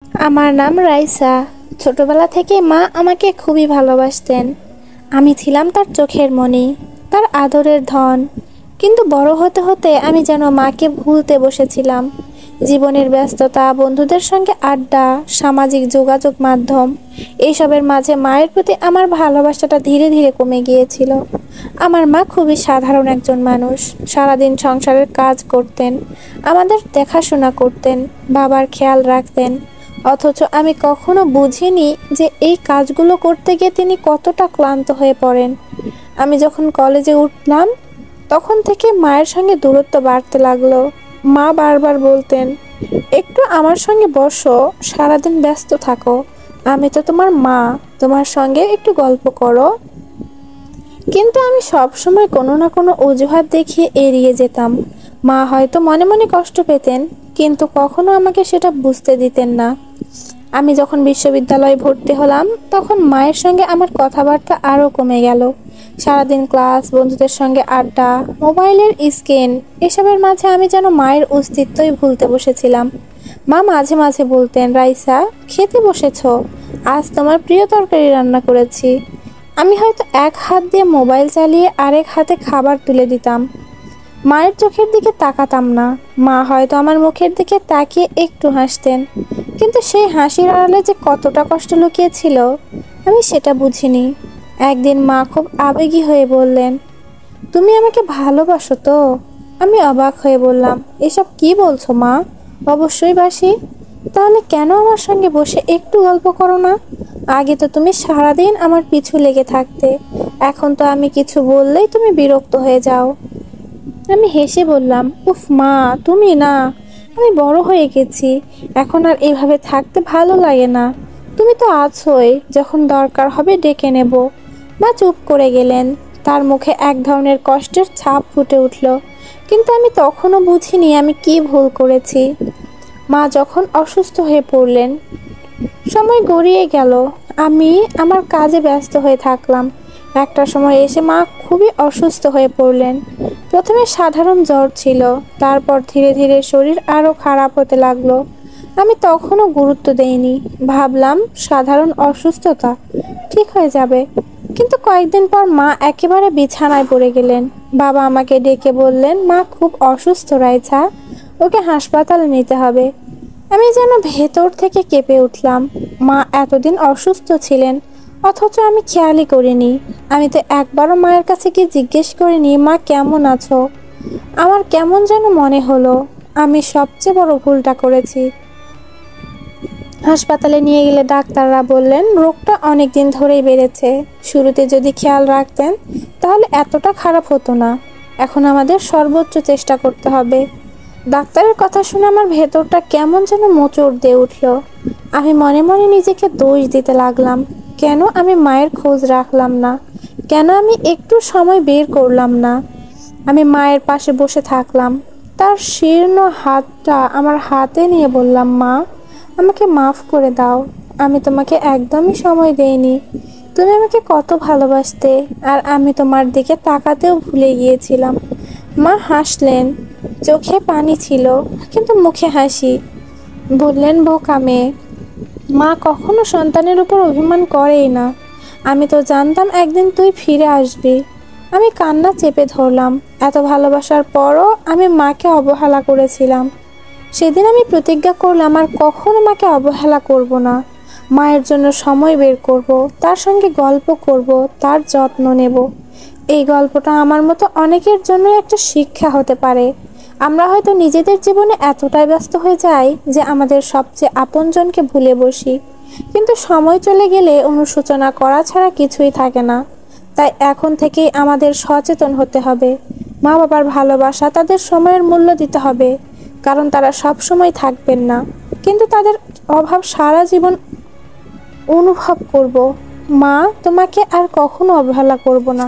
আমার নাম রাইসা। ছোটবেলা থেকে মা আমাকে খুবই ভালোবাসতেন। আমি ছিলাম তার চোখের মণি, তার আদরের ধন। কিন্তু বড় হতে হতে আমি যেন মাকে ভুলতে বসেছিলাম। জীবনের ব্যস্ততা, বন্ধুদের সঙ্গে আড্ডা, সামাজিক যোগাযোগ মাধ্যম, এইসবের মাঝে মায়ের প্রতি আমার ভালোবাসাটা ধীরে ধীরে কমে গিয়েছিল। আমার মা খুবই সাধারণ একজন মানুষ। সারাদিন সংসারের কাজ করতেন, আমাদের দেখাশোনা করতেন, বাবার খেয়াল রাখতেন। অথচ আমি কখনো বুঝিনি যে এই কাজগুলো করতে গিয়ে তিনি কতটা ক্লান্ত হয়ে পড়েন। আমি যখন কলেজে উঠলাম তখন থেকে মায়ের সঙ্গে দূরত্ব বাড়তে লাগলো। মা বারবার বলতেন, একটু আমার সঙ্গে বসো, সারাদিন ব্যস্ত থাকো, আমি তো তোমার মা, তোমার সঙ্গে একটু গল্প করো। কিন্তু আমি সব সময় কোনো না কোনো অজুহাত দেখিয়ে এড়িয়ে যেতাম। মা হয়তো মনে মনে কষ্ট পেতেন, কিন্তু কখনো আমাকে সেটা বুঝতে দিতেন না। আমি যখন বিশ্ববিদ্যালয়ে ভর্তি হলাম তখন মায়ের সঙ্গে আমার কথাবার্তা আরও কমে গেল। সারাদিন ক্লাস, বন্ধুদের সঙ্গে আড্ডা, মোবাইলের স্ক্রিন, এসবের মাঝে আমি যেন মায়ের অস্তিত্বই ভুলতে বসেছিলাম। মা মাঝে মাঝে বলতেন, রাইসা, খেতে বসেছো? আজ তোমার প্রিয় তরকারি রান্না করেছি। আমি হয়তো এক হাত দিয়ে মোবাইল চালিয়ে আরেক হাতে খাবার তুলে দিতাম। মায়ের চোখের দিকে তাকাতাম না। মা হয়তো আমার মুখের দিকে তাকিয়ে একটু হাসতেন, কিন্তু সেই হাসির আড়ালে যে কতটা কষ্ট লুকিয়েছিল আমি সেটা বুঝিনি। একদিন মা খুব আবেগী হয়ে বললেন, তুমি আমাকে ভালোবাসো তো? আমি অবাক হয়ে বললাম, এসব কি বলছো মা? অবশ্যই বাসি। তাহলে কেন আমার সঙ্গে বসে একটু গল্প করো না? আগে তো তুমি সারাদিন আমার পিছু লেগে থাকতে, এখন তো আমি কিছু বললেই তুমি বিরক্ত হয়ে যাও। আমি হেসে বললাম, উফ মা, তুমি না, আমি বড় হয়ে গেছি, এখন আর এইভাবে থাকতে ভালো লাগে না। তুমি তো আছোই, যখন দরকার হবে ডেকে নেব। মা চুপ করে গেলেন। তার মুখে এক ধরনের কষ্টের ছাপ ফুটে উঠল, কিন্তু আমি তখনও বুঝিনি আমি কি ভুল করেছি। মা যখন অসুস্থ হয়ে পড়লেন, সময় গড়িয়ে গেল, আমি আমার কাজে ব্যস্ত হয়ে থাকলাম। একটা সময় এসে মা খুবই অসুস্থ হয়ে পড়লেন। প্রথমে সাধারণ জ্বর ছিল, তারপর ধীরে ধীরে শরীর আরও খারাপ হতে লাগলো। আমি তখনও গুরুত্ব দেইনি, ভাবলাম সাধারণ অসুস্থতা, ঠিক হয়ে যাবে। কিন্তু কয়েকদিন পর মা একেবারে বিছানায় পড়ে গেলেন। বাবা আমাকে ডেকে বললেন, মা খুব অসুস্থ রাইছা, ওকে হাসপাতালে নিতে হবে। আমি যেন ভেতর থেকে কেঁপে উঠলাম। মা এতদিন অসুস্থ ছিলেন, অথচ আমি খেয়ালই করিনি। আমি তো একবারও মায়ের কাছে গিয়ে জিজ্ঞেস করিনি, মা কেমন আছো? আমার কেমন যেন মনে হলো আমি সবচেয়ে বড় ভুলটা করেছি। হাসপাতালে নিয়ে গেলে ডাক্তাররা বললেন, রোগটা অনেক দিন ধরেই বেড়েছে। শুরুতে যদি খেয়াল রাখতেন তাহলে এতটা খারাপ হতো না। এখন আমাদের সর্বোচ্চ চেষ্টা করতে হবে। ডাক্তারের কথা শুনে আমার ভেতরটা কেমন যেন মোচড় দিয়ে উঠল। আমি মনে মনে নিজেকে দোষ দিতে লাগলাম। কেন আমি মায়ের খোঁজ রাখলাম না? কেন আমি একটু সময় বের করলাম না? আমি মায়ের পাশে বসে থাকলাম, তার শীর্ণ হাতটা আমার হাতে নিয়ে বললাম, মা, আমাকে মাফ করে দাও। আমি তোমাকে একদমই সময় দেইনি। তুমি আমাকে কত ভালোবাসতে, আর আমি তোমার দিকে তাকাতেও ভুলে গিয়েছিলাম। মা হাসলেন, চোখে পানি ছিল কিন্তু মুখে হাসি। বললেন, বোকা মেয়ে। মা কখনো সন্তানের উপর অভিমান করেই না। আমি তো জানতাম একদিন তুই ফিরে আসবি। আমি কান্না চেপে ধরলাম। এত ভালোবাসার পরও আমি মাকে অবহেলা করেছিলাম। সেদিন আমি প্রতিজ্ঞা করলাম আর কখনো মাকে অবহেলা করব না। মায়ের জন্য সময় বের করব, তার সঙ্গে গল্প করব, তার যত্ন নেব। এই গল্পটা আমার মতো অনেকের জন্য একটা শিক্ষা হতে পারে। আমরা হয়তো নিজেদের জীবনে এতটাই ব্যস্ত হয়ে যাই যে আমাদের সবচেয়ে আপনজনকে ভুলে বসি, কিন্তু সময় চলে গেলে অনুশোচনা করা ছাড়া কিছুই থাকে না। তাই এখন থেকেই আমাদের সচেতন হতে হবে। মা বাবার ভালোবাসা, তাদের সময়ের মূল্য দিতে হবে, কারণ তারা সব সময় থাকবেন না, কিন্তু তাদের অভাব সারা জীবন অনুভব করব। মা, তোমাকে আর কখনো অবহেলা করব না।